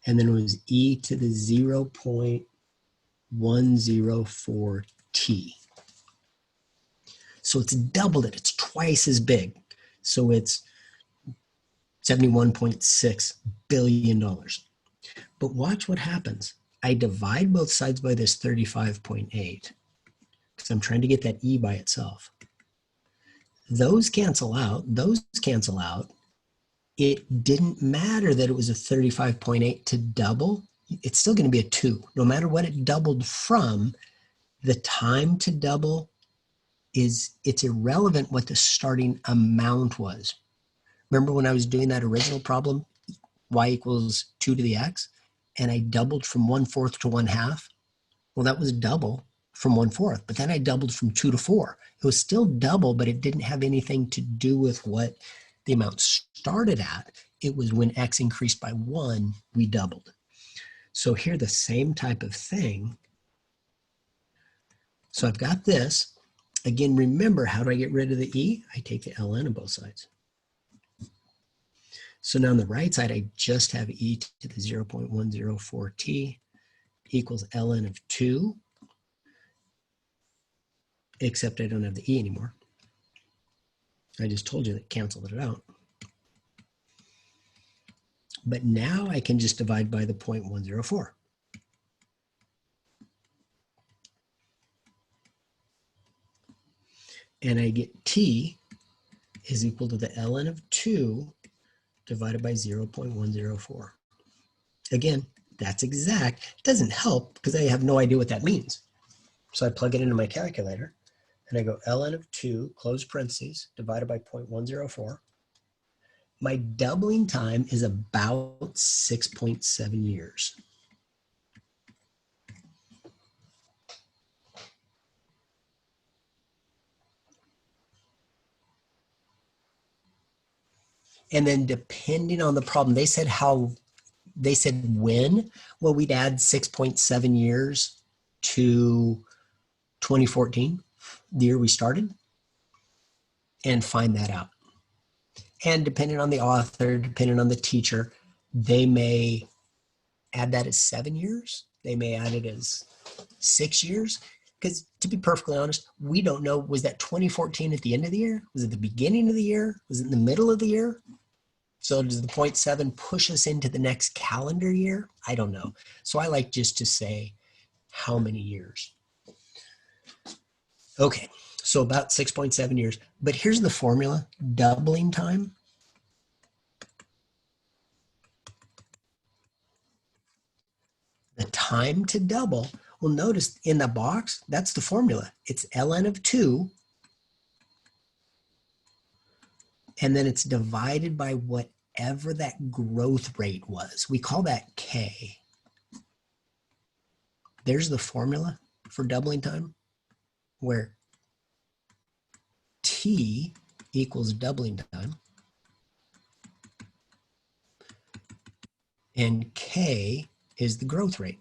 and then it was e to the 0.104t. So it's doubled it. It's twice as big. So it's $71.6 billion. But watch what happens. I divide both sides by this 35.8 because I'm trying to get that e by itself. Those cancel out. Those cancel out. It didn't matter that it was a 35.8 to double. It's still going to be a 2. No matter what it doubled from, the time to double it's irrelevant what the starting amount was. Remember when I was doing that original problem, y equals 2 to the x, and I doubled from 1/4 to 1/2? Well, that was double from 1/4, but then I doubled from 2 to 4. It was still double, but it didn't have anything to do with what the amount started at. It was when x increased by 1, we doubled. So here, the same type of thing. So I've got this. Again, remember, how do I get rid of the e? I take the ln on both sides. So now on the right side, I just have e to the 0.104t equals ln of 2, except I don't have the e anymore. I just told you that canceled it out. But now I can just divide by the 0.104. And I get t is equal to the ln of 2 divided by 0.104. Again, that's exact. It doesn't help because I have no idea what that means. So I plug it into my calculator and I go ln of 2, close parentheses, divided by 0.104. My doubling time is about 6.7 years. And then depending on the problem, they said when. Well, we'd add 6.7 years to 2014, the year we started, and find that out. And depending on the author, depending on the teacher, they may add that as 7 years. They may add it as 6 years. Because to be perfectly honest, we don't know, was that 2014 at the end of the year? Was it the beginning of the year? Was it in the middle of the year? So does the 0.7 push us into the next calendar year? I don't know. So I like just to say how many years. Okay, so about 6.7 years. But here's the formula, doubling time. The time to double, well, notice in the box, that's the formula. It's ln of 2, and then it's divided by whatever that growth rate was. We call that K. There's the formula for doubling time, where T equals doubling time, and K is the growth rate.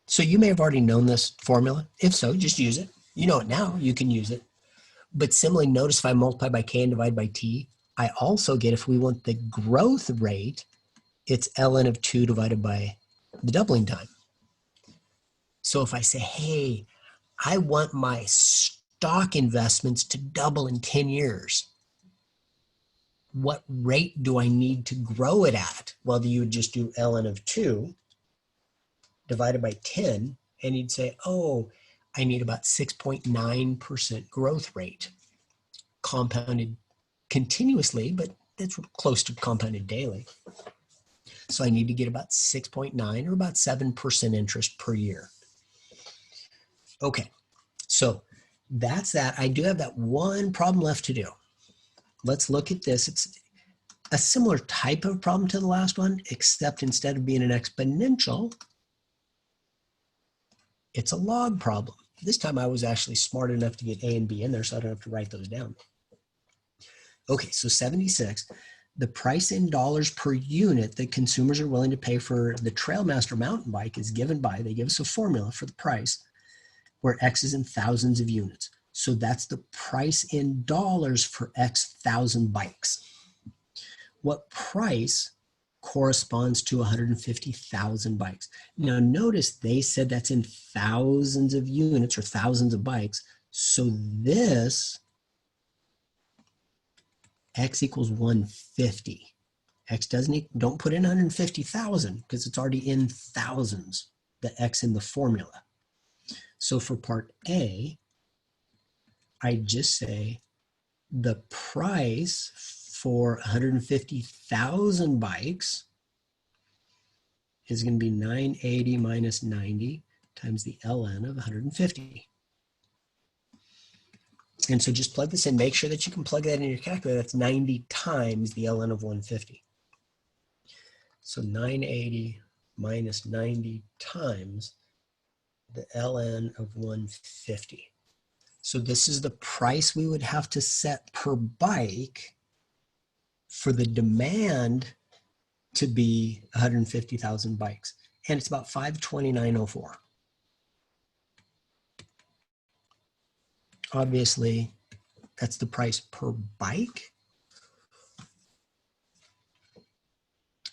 So you may have already known this formula. If so, just use it. You know it now, you can use it. But similarly, notice if I multiply by K and divide by T, I also get, if we want the growth rate, it's ln of 2 divided by the doubling time. So if I say, hey, I want my stock investments to double in 10 years, what rate do I need to grow it at? Well, you would just do ln of 2 divided by 10, and you'd say, oh, I need about 6.9% growth rate, compounded continuously, but that's close to compounded daily. So I need to get about 6.9 or about 7% interest per year. Okay, so that's that. I do have that one problem left to do. Let's look at this. It's a similar type of problem to the last one, except instead of being an exponential, it's a log problem. This time I was actually smart enough to get A and B in there, so I don't have to write those down. Okay, so 76, the price in dollars per unit that consumers are willing to pay for the Trailmaster mountain bike is given by, they give us a formula for the price, where X is in thousands of units. So that's the price in dollars for X thousand bikes. What price corresponds to 150,000 bikes? Now notice they said that's in thousands of units or thousands of bikes. So this X equals 150. X don't put in 150,000 because it's already in thousands, the X in the formula. So for part A, I just say the price for 150,000 bikes is going to be 980 minus 90 times the ln of 150. And so just plug this in. Make sure that you can plug that in your calculator. That's 90 times the ln of 150. So 980 minus 90 times the ln of 150. So this is the price we would have to set per bike for the demand to be 150,000 bikes. And it's about 529.04. Obviously, that's the price per bike.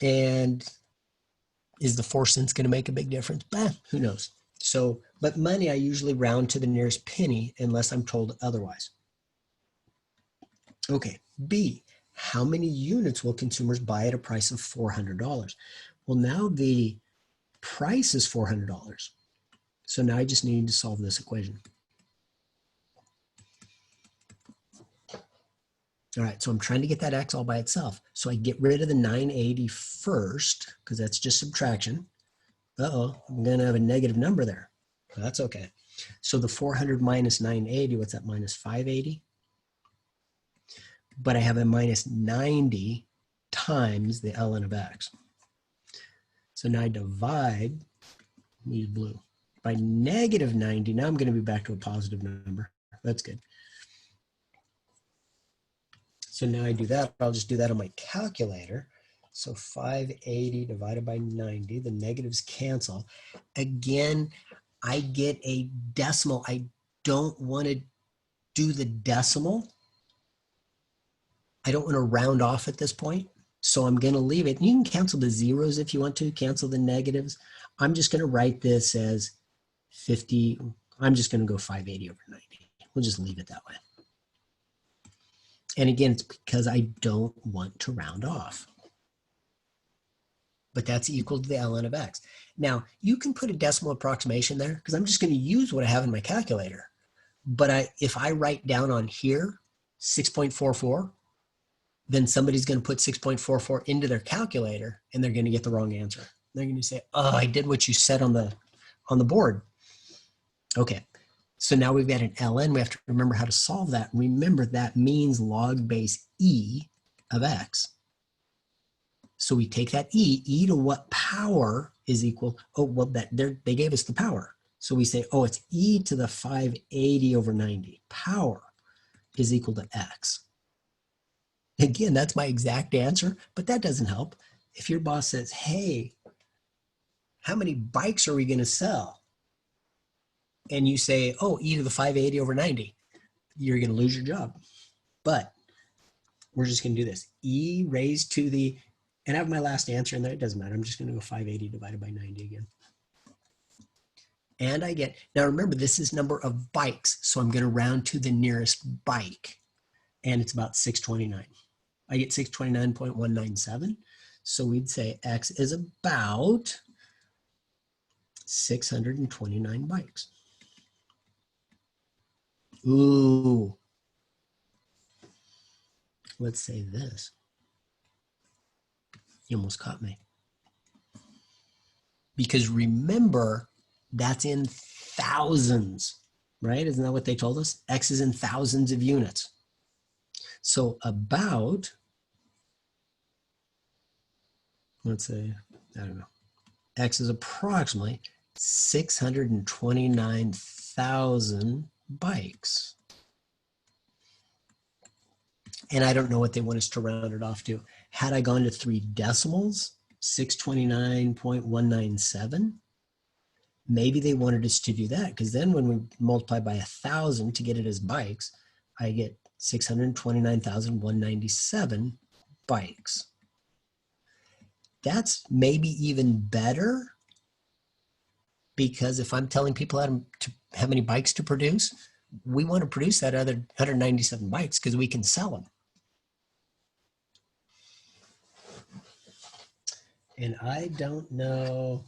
And is the 4 cents going to make a big difference? Who knows? So, but money I usually round to the nearest penny unless I'm told otherwise. Okay, B, how many units will consumers buy at a price of $400? Well, now the price is $400. So now I just need to solve this equation. All right, so I'm trying to get that X all by itself. So I get rid of the 980 first, because that's just subtraction. Uh-oh, I'm gonna have a negative number there. That's okay. So the 400 minus 980, what's that, minus 580? But I have a minus 90 times the ln of X. So now I divide, use blue, by negative 90. Now I'm gonna be back to a positive number. That's good. So now I do that, I'll just do that on my calculator. So 580 divided by 90, the negatives cancel. Again, I get a decimal. I don't want to do the decimal. I don't want to round off at this point. So I'm going to leave it. You can cancel the zeros if you want to, cancel the negatives. I'm just going to write this as 50. I'm just going to go 580 over 90. We'll just leave it that way. And again, it's because I don't want to round off. But that's equal to the ln of x. Now, you can put a decimal approximation there because I'm just going to use what I have in my calculator. But if I write down on here 6.44, then somebody's going to put 6.44 into their calculator and they're going to get the wrong answer. They're going to say, oh, I did what you said on the board. Okay, so now we've got an ln. We have to remember how to solve that. Remember, that means log base e of x. So we take that e to what power is equal? Oh, well, they gave us the power. So we say, oh, it's e to the 580 over 90. Power is equal to x. Again, that's my exact answer, but that doesn't help. If your boss says, hey, how many bikes are we going to sell? And you say, oh, e to the 580 over 90, you're going to lose your job. But we're just going to do this. E raised to the, and I have my last answer in there. It doesn't matter. I'm just going to go 580 divided by 90 again. And I get, now remember, this is number of bikes. So I'm going to round to the nearest bike. And it's about 629. I get 629.197. So we'd say x is about 629 bikes. Ooh. Let's say this. You almost caught me. Because remember, that's in thousands, right? Isn't that what they told us? X is in thousands of units. So about, let's say, I don't know, x is approximately 629,000 bikes. And I don't know what they want us to round it off to. Had I gone to 3 decimals, 629.197, maybe they wanted us to do that, because then when we multiply by 1,000 to get it as bikes, I get 629,197 bikes. That's maybe even better, because if I'm telling people how many bikes to produce, we want to produce that other 197 bikes because we can sell them. And I don't know,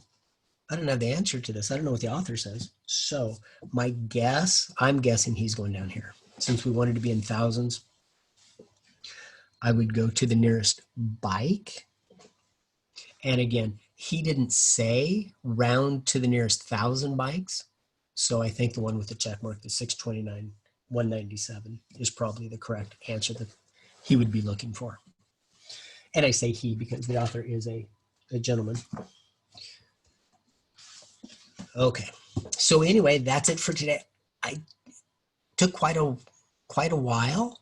I don't have the answer to this. I don't know what the author says. So my guess, I'm guessing he's going down here. Since we wanted to be in thousands, I would go to the nearest bike. And again, he didn't say round to the nearest 1,000 bikes. So I think the one with the check mark, the 629,197, is probably the correct answer that he would be looking for. And I say he because the author is a gentleman. Okay, so anyway, that's it for today. I took quite a while,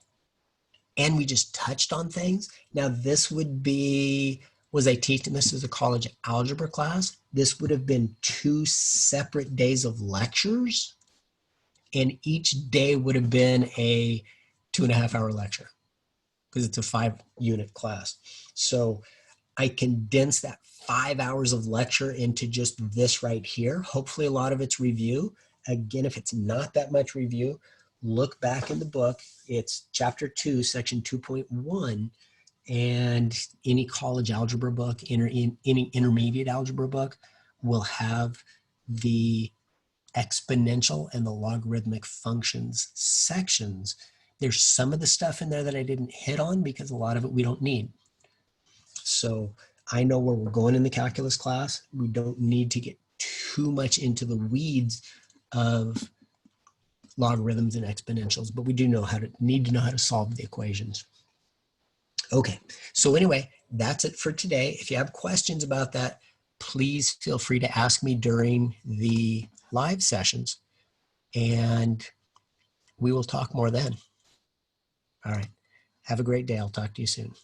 and we just touched on things. Now this would be, was I teaching this as a college algebra class? This would have been 2 separate days of lectures, and each day would have been a 2.5-hour lecture because it's a 5-unit class. So I condensed that 5 hours of lecture into just this right here. Hopefully a lot of it's review. Again, if it's not that much review, look back in the book. It's chapter 2, section 2.1, and any college algebra book, any intermediate algebra book will have the exponential and the logarithmic functions sections. There's some of the stuff in there that I didn't hit on because a lot of it we don't need. So I know where we're going in the calculus class. We don't need to get too much into the weeds of logarithms and exponentials, but we do need to know how to solve the equations. Okay, so anyway, that's it for today. If you have questions about that, please feel free to ask me during the live sessions, and we will talk more then. All right, have a great day. I'll talk to you soon.